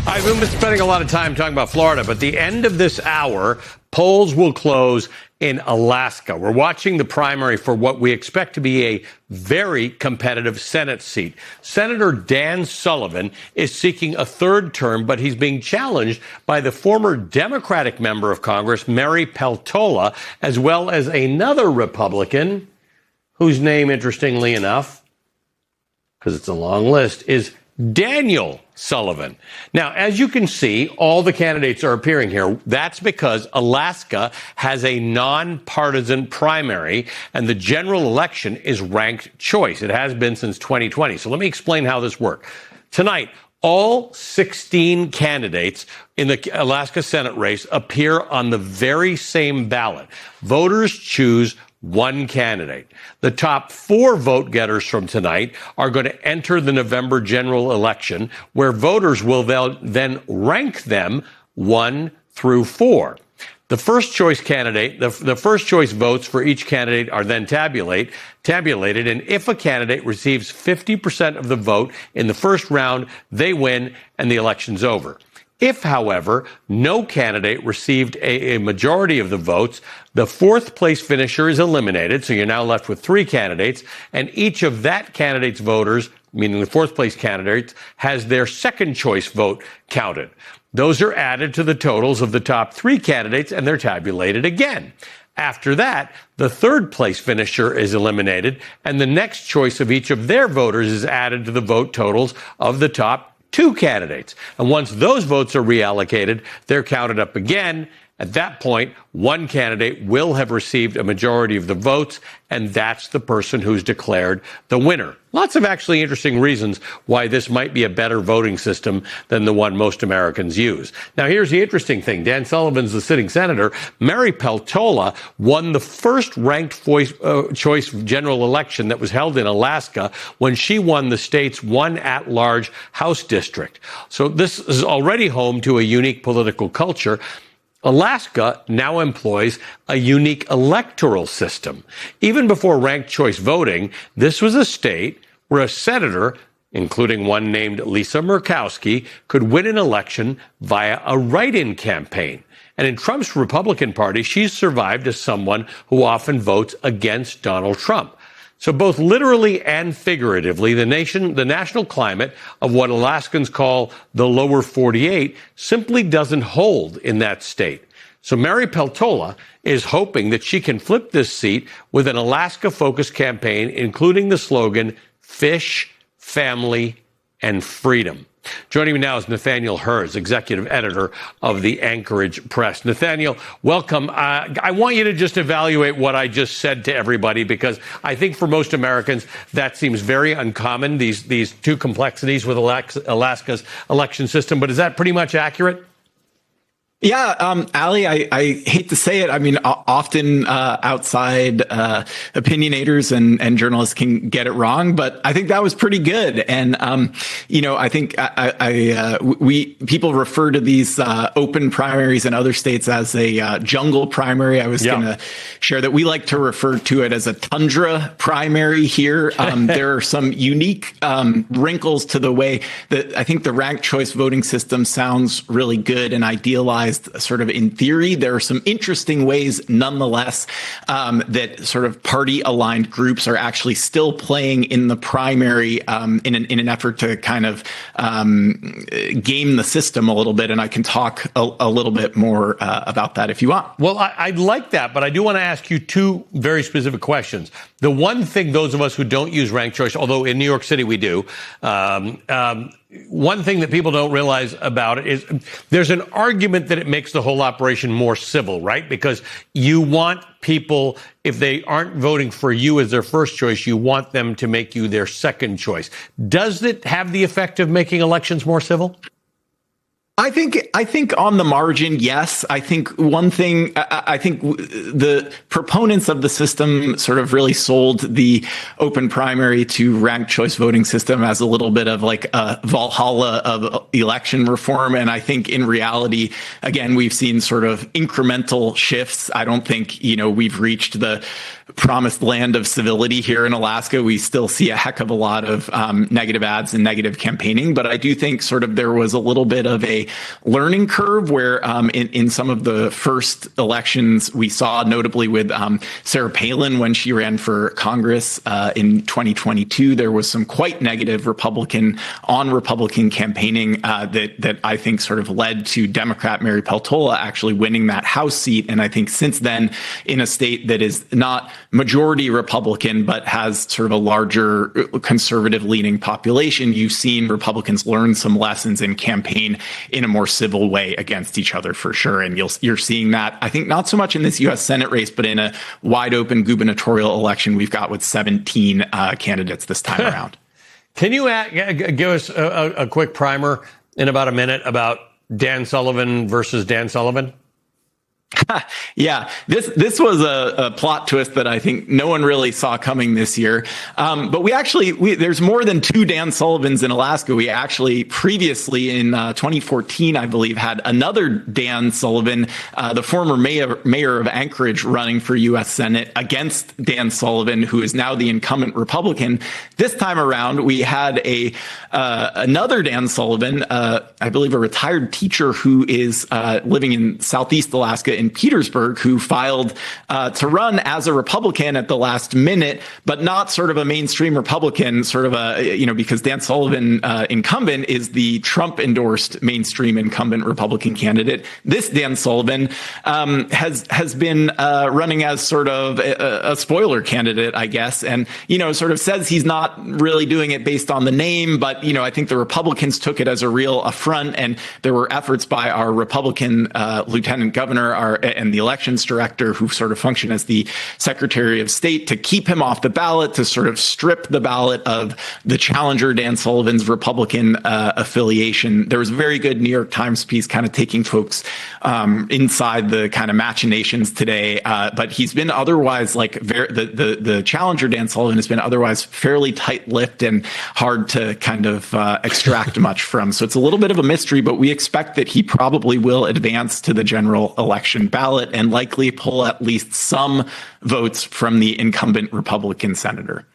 I've been spending a lot of time talking about Florida, but the end of this hour, polls will close in Alaska. We're watching the primary for what we expect to be a very competitive Senate seat. Senator Dan Sullivan is seeking a third term, but he's being challenged by the former Democratic member of Congress, Mary Peltola, as well as another Republican whose name, interestingly enough, because it's a long list, is Daniel Sullivan. Now, as you can see, all the candidates are appearing here. That's because Alaska has a nonpartisan primary, and the general election is ranked choice. It has been since 2020. So let me explain how this works. Tonight, all 16 candidates in the Alaska Senate race appear on the very same ballot. Voters choose one candidate. The top 4 vote getters from tonight are going to enter the November general election, where voters will then rank them 1 through 4. The first choice candidate, the first choice votes for each candidate are then tabulated, and if a candidate receives 50% of the vote in the first round, they win and the election's over. If, however, no candidate received a majority of the votes, the fourth place finisher is eliminated, so you're now left with 3 candidates, and each of that candidate's voters, meaning the fourth place candidate, has their second choice vote counted. Those are added to the totals of the top 3 candidates, and they're tabulated again. After that, the third place finisher is eliminated, and the next choice of each of their voters is added to the vote totals of the top 2 candidates. And once those votes are reallocated, they're counted up again. At that point, one candidate will have received a majority of the votes, and that's the person who's declared the winner. Lots of actually interesting reasons why this might be a better voting system than the one most Americans use. Now, here's the interesting thing. Dan Sullivan's the sitting senator. Mary Peltola won the first ranked choice general election that was held in Alaska when she won the state's one at-large House district. So this is already home to a unique political culture. Alaska now employs a unique electoral system. Even before ranked choice voting, this was a state where a senator, including one named Lisa Murkowski, could win an election via a write-in campaign. And in Trump's Republican Party, she's survived as someone who often votes against Donald Trump. So both literally and figuratively, the national climate of what Alaskans call the lower 48 simply doesn't hold in that state. So Mary Peltola is hoping that she can flip this seat with an Alaska-focused campaign, including the slogan, Fish, Family, and Freedom. Joining me now is Nathaniel Herz, executive editor of the Anchorage Press. Nathaniel, welcome. I want you to just evaluate what I just said to everybody, because I think for most Americans that seems very uncommon, these two complexities with Alaska's election system. But is that pretty much accurate? Yeah, Ali, I hate to say it. I mean, often outside opinionators and journalists can get it wrong, but I think that was pretty good. And I think people refer to these open primaries in other states as a jungle primary. I was going to share that we like to refer to it as a tundra primary here. There are some unique wrinkles to the way that I think the ranked choice voting system sounds really good and idealized. Sort of in theory, there are some interesting ways, nonetheless, that sort of party-aligned groups are actually still playing in the primary in an effort to kind of game the system a little bit. And I can talk a little bit more about that if you want. Well, I'd like that, but I do want to ask you 2 very specific questions. The one thing those of us who don't use ranked choice, although in New York City we do, one thing that people don't realize about it is there's an argument that it makes the whole operation more civil, right? Because you want people, if they aren't voting for you as their first choice, you want them to make you their second choice. Does it have the effect of making elections more civil? I think on the margin, yes. I think one thing, I think the proponents of the system sort of really sold the open primary to ranked choice voting system as a little bit of like a Valhalla of election reform. And I think in reality, again, we've seen sort of incremental shifts. I don't think, we've reached the promised land of civility here in Alaska. We still see a heck of a lot of negative ads and negative campaigning, but I do think sort of there was a little bit of a learning curve where in some of the first elections we saw, notably with Sarah Palin when she ran for Congress in 2022, there was some quite negative Republican campaigning that I think sort of led to Democrat Mary Peltola actually winning that House seat. And I think since then, in a state that is not majority Republican, but has sort of a larger conservative leaning population, you've seen Republicans learn some lessons in campaign in a more civil way against each other for sure. And you're seeing that, I think, not so much in this U.S. Senate race, but in a wide open gubernatorial election we've got with 17 candidates this time around. Can you give us a quick primer in about a minute about Dan Sullivan versus Dan Sullivan? Yeah, this was a plot twist that I think no one really saw coming this year. But there's more than two Dan Sullivans in Alaska. We actually previously in 2014, I believe, had another Dan Sullivan, the former mayor of Anchorage, running for U.S. Senate against Dan Sullivan, who is now the incumbent Republican. This time around, we had another Dan Sullivan, I believe a retired teacher who is living in Southeast Alaska in Petersburg, who filed to run as a Republican at the last minute, but not sort of a mainstream Republican, sort of because Dan Sullivan, incumbent, is the Trump-endorsed mainstream incumbent Republican candidate. This Dan Sullivan has been running as sort of a spoiler candidate, I guess, and sort of says he's not really doing it based on the name, but I think the Republicans took it as a real affront, and there were efforts by our Republican lieutenant governor and the elections director, who sort of function as the Secretary of State, to keep him off the ballot, to sort of strip the ballot of the challenger Dan Sullivan's Republican affiliation. There was a very good New York Times piece kind of taking folks inside the kind of machinations today, but he's been otherwise the challenger Dan Sullivan has been otherwise fairly tight-lipped and hard to kind of extract much from. So it's a little bit of a mystery, but we expect that he probably will advance to the general election ballot and likely pull at least some votes from the incumbent Republican senator.